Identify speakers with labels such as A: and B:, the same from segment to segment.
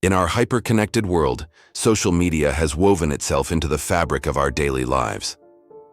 A: In our hyper-connected world, social media has woven itself into the fabric of our daily lives.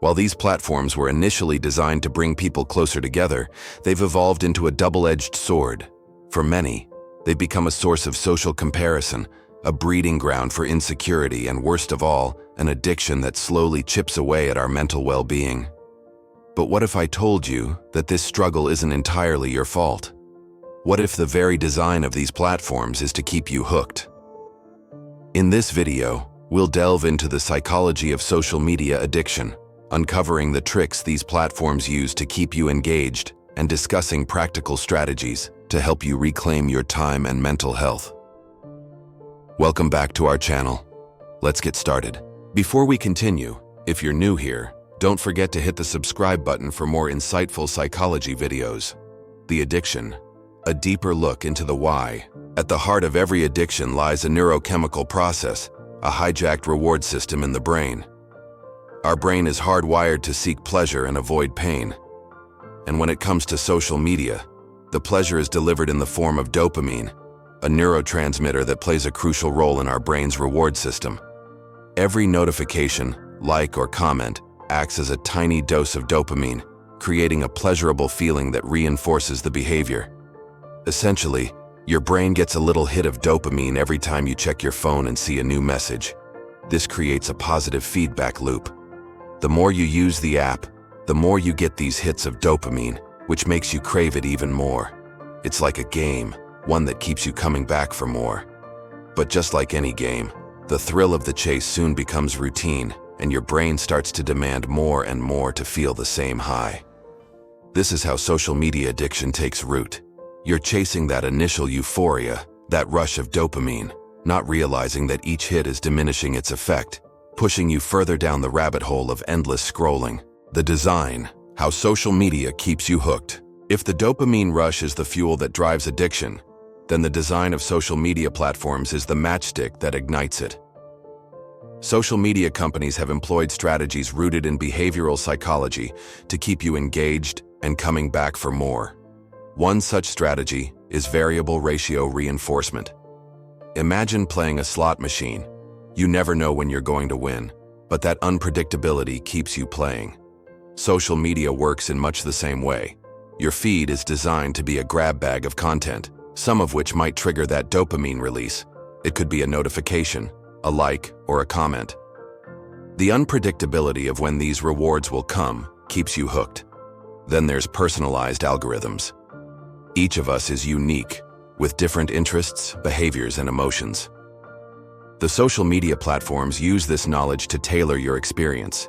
A: While these platforms were initially designed to bring people closer together, they've evolved into a double-edged sword. For many, they've become a source of social comparison, a breeding ground for insecurity, and worst of all, an addiction that slowly chips away at our mental well-being. But what if I told you that this struggle isn't entirely your fault? What if the very design of these platforms is to keep you hooked? In this video, we'll delve into the psychology of social media addiction, uncovering the tricks these platforms use to keep you engaged and discussing practical strategies to help you reclaim your time and mental health. Welcome back to our channel. Let's get started. Before we continue, if you're new here, don't forget to hit the subscribe button for more insightful psychology videos. The addiction. A deeper look into the why. At the heart of every addiction lies a neurochemical process, a hijacked reward system in the brain. Our brain is hardwired to seek pleasure and avoid pain. And when it comes to social media, the pleasure is delivered in the form of dopamine, a neurotransmitter that plays a crucial role in our brain's reward system. Every notification, like, or comment acts as a tiny dose of dopamine, creating a pleasurable feeling that reinforces the behavior. Essentially, your brain gets a little hit of dopamine every time you check your phone and see a new message. This creates a positive feedback loop. The more you use the app, the more you get these hits of dopamine, which makes you crave it even more. It's like a game, one that keeps you coming back for more. But just like any game, the thrill of the chase soon becomes routine, and your brain starts to demand more and more to feel the same high. This is how social media addiction takes root. You're chasing that initial euphoria, that rush of dopamine, not realizing that each hit is diminishing its effect, pushing you further down the rabbit hole of endless scrolling. The design, how social media keeps you hooked. If the dopamine rush is the fuel that drives addiction, then the design of social media platforms is the matchstick that ignites it. Social media companies have employed strategies rooted in behavioral psychology to keep you engaged and coming back for more. One such strategy is variable ratio reinforcement. Imagine playing a slot machine. You never know when you're going to win, but that unpredictability keeps you playing. Social media works in much the same way. Your feed is designed to be a grab bag of content, some of which might trigger that dopamine release. It could be a notification, a like, or a comment. The unpredictability of when these rewards will come keeps you hooked. Then there's personalized algorithms. Each of us is unique, with different interests, behaviors, and emotions. The social media platforms use this knowledge to tailor your experience.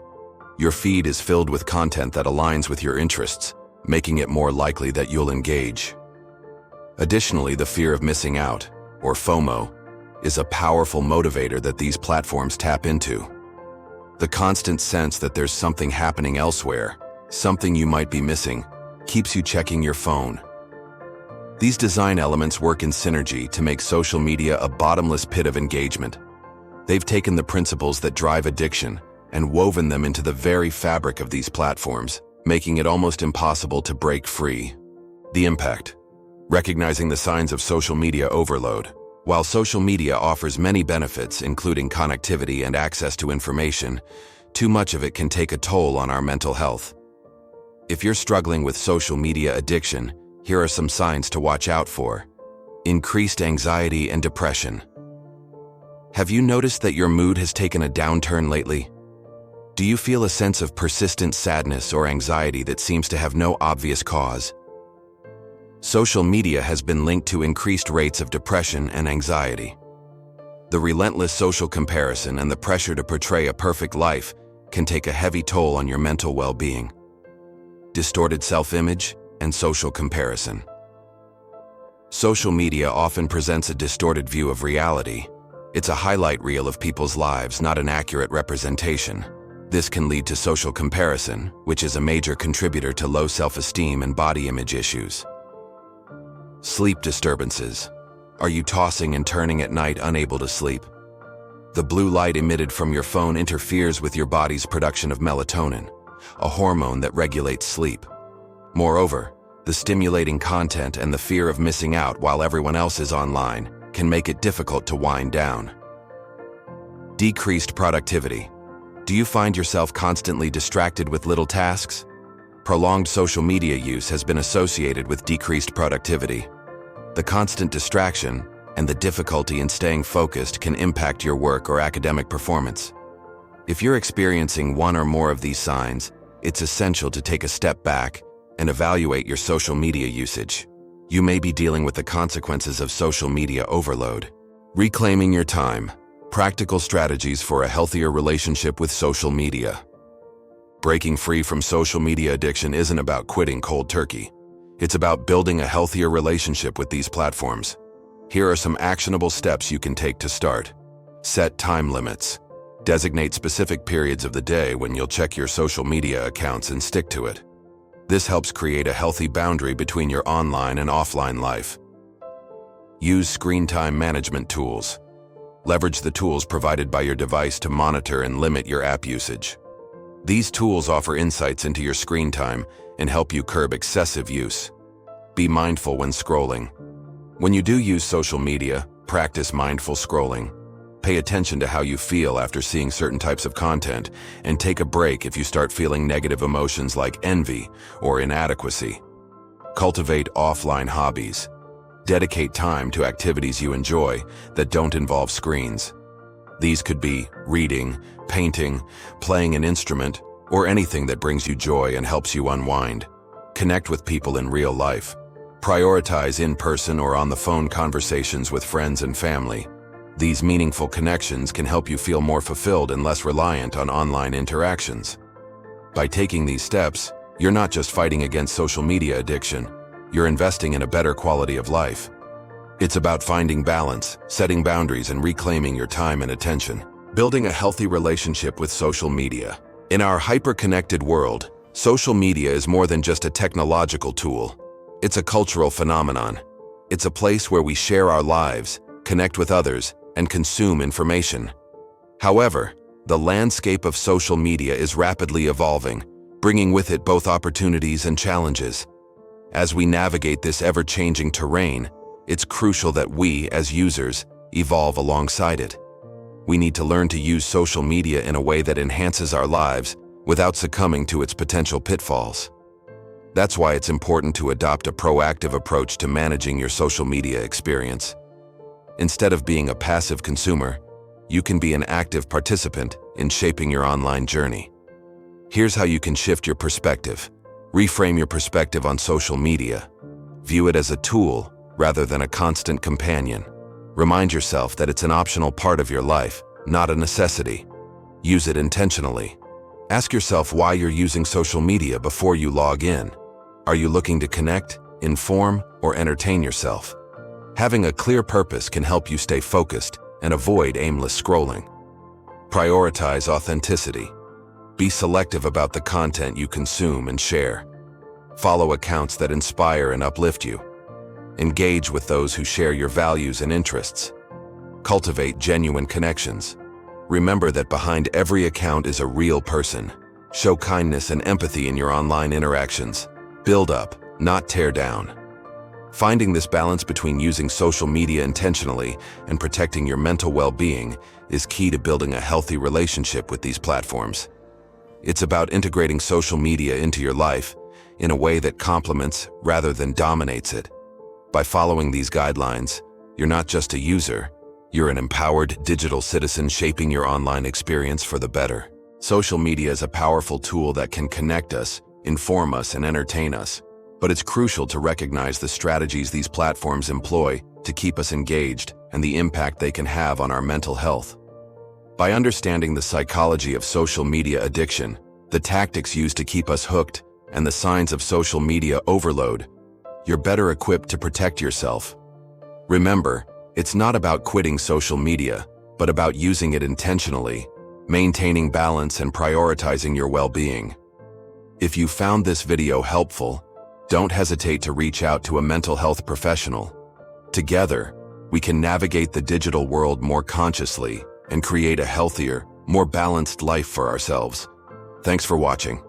A: Your feed is filled with content that aligns with your interests, making it more likely that you'll engage. Additionally, the fear of missing out, or FOMO, is a powerful motivator that these platforms tap into. The constant sense that there's something happening elsewhere, something you might be missing, keeps you checking your phone. These design elements work in synergy to make social media a bottomless pit of engagement. They've taken the principles that drive addiction and woven them into the very fabric of these platforms, making it almost impossible to break free. The impact. Recognizing the signs of social media overload. While social media offers many benefits, including connectivity and access to information, too much of it can take a toll on our mental health. If you're struggling with social media addiction, here are some signs to watch out for. Increased anxiety and depression. Have you noticed that your mood has taken a downturn lately? Do you feel a sense of persistent sadness or anxiety that seems to have no obvious cause? Social media has been linked to increased rates of depression and anxiety. The relentless social comparison and the pressure to portray a perfect life can take a heavy toll on your mental well-being. Distorted self-image and social comparison. Social media often presents a distorted view of reality. It's a highlight reel of people's lives, not an accurate representation. This can lead to social comparison, which is a major contributor to low self-esteem and body image issues. Sleep disturbances. Are you tossing and turning at night, unable to sleep? The blue light emitted from your phone interferes with your body's production of melatonin, a hormone that regulates sleep. Moreover, the stimulating content and the fear of missing out while everyone else is online can make it difficult to wind down. Decreased productivity. Do you find yourself constantly distracted with little tasks? Prolonged social media use has been associated with decreased productivity. The constant distraction and the difficulty in staying focused can impact your work or academic performance. If you're experiencing one or more of these signs, it's essential to take a step back and evaluate your social media usage. You may be dealing with the consequences of social media overload. Reclaiming your time. Practical strategies for a healthier relationship with social media. Breaking free from social media addiction isn't about quitting cold turkey. It's about building a healthier relationship with these platforms. Here are some actionable steps you can take to start. Set time limits. Designate specific periods of the day when you'll check your social media accounts and stick to it. This helps create a healthy boundary between your online and offline life. Use screen time management tools. Leverage the tools provided by your device to monitor and limit your app usage. These tools offer insights into your screen time and help you curb excessive use. Be mindful when scrolling. When you do use social media, practice mindful scrolling. Pay attention to how you feel after seeing certain types of content, and take a break if you start feeling negative emotions like envy or inadequacy. Cultivate offline hobbies. Dedicate time to activities you enjoy that don't involve screens. These could be reading, painting, playing an instrument, or anything that brings you joy and helps you unwind. Connect with people in real life. Prioritize in-person or on-the-phone conversations with friends and family. These meaningful connections can help you feel more fulfilled and less reliant on online interactions. By taking these steps, you're not just fighting against social media addiction, you're investing in a better quality of life. It's about finding balance, setting boundaries, and reclaiming your time and attention. Building a healthy relationship with social media. In our hyper-connected world, social media is more than just a technological tool. It's a cultural phenomenon. It's a place where we share our lives, connect with others, and consume information. However, the landscape of social media is rapidly evolving, bringing with it both opportunities and challenges. As we navigate this ever-changing terrain, it's crucial that we, as users, evolve alongside it. We need to learn to use social media in a way that enhances our lives without succumbing to its potential pitfalls. That's why it's important to adopt a proactive approach to managing your social media experience. Instead of being a passive consumer, you can be an active participant in shaping your online journey. Here's how you can shift your perspective. Reframe your perspective on social media. View it as a tool rather than a constant companion. Remind yourself that it's an optional part of your life, not a necessity. Use it intentionally. Ask yourself why you're using social media before you log in. Are you looking to connect, inform, or entertain yourself? Having a clear purpose can help you stay focused and avoid aimless scrolling. Prioritize authenticity. Be selective about the content you consume and share. Follow accounts that inspire and uplift you. Engage with those who share your values and interests. Cultivate genuine connections. Remember that behind every account is a real person. Show kindness and empathy in your online interactions. Build up, not tear down. Finding this balance between using social media intentionally and protecting your mental well-being is key to building a healthy relationship with these platforms. It's about integrating social media into your life in a way that complements rather than dominates it. By following these guidelines, you're not just a user, you're an empowered digital citizen shaping your online experience for the better. Social media is a powerful tool that can connect us, inform us, and entertain us. But it's crucial to recognize the strategies these platforms employ to keep us engaged and the impact they can have on our mental health. By understanding the psychology of social media addiction, the tactics used to keep us hooked, and the signs of social media overload, you're better equipped to protect yourself. Remember, it's not about quitting social media, but about using it intentionally, maintaining balance, and prioritizing your well-being. If you found this video helpful, don't hesitate to reach out to a mental health professional. Together, we can navigate the digital world more consciously and create a healthier, more balanced life for ourselves. Thanks for watching.